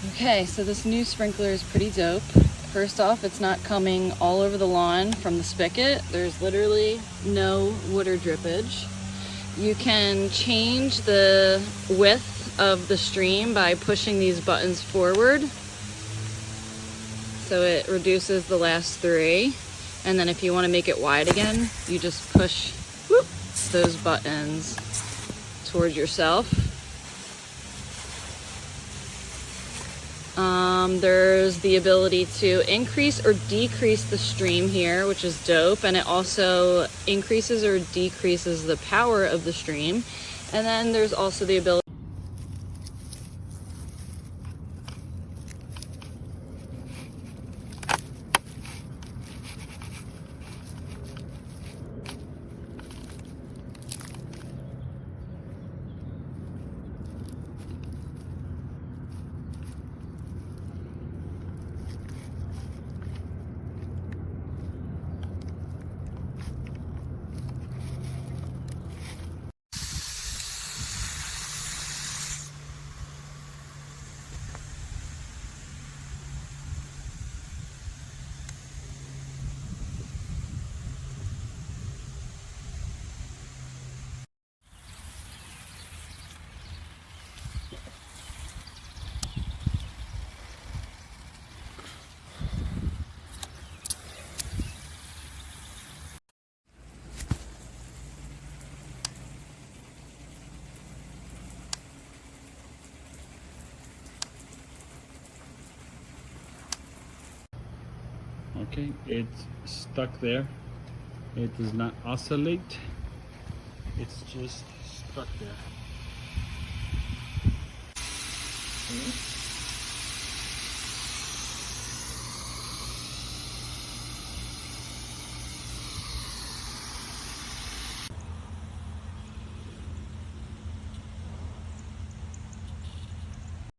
Okay, so this new sprinkler is pretty dope. First off, it's not coming all over the lawn from the spigot. There's literally no water drippage. You can change the width of the stream by pushing these buttons forward. So it reduces the last three. And then if you want to make it wide again, you just push those buttons towards yourself. There's the ability to increase or decrease the stream here, which is dope, and it also increases or decreases the power of the stream. And then there's also the ability Okay, it's stuck there. It does not oscillate. It's just stuck there.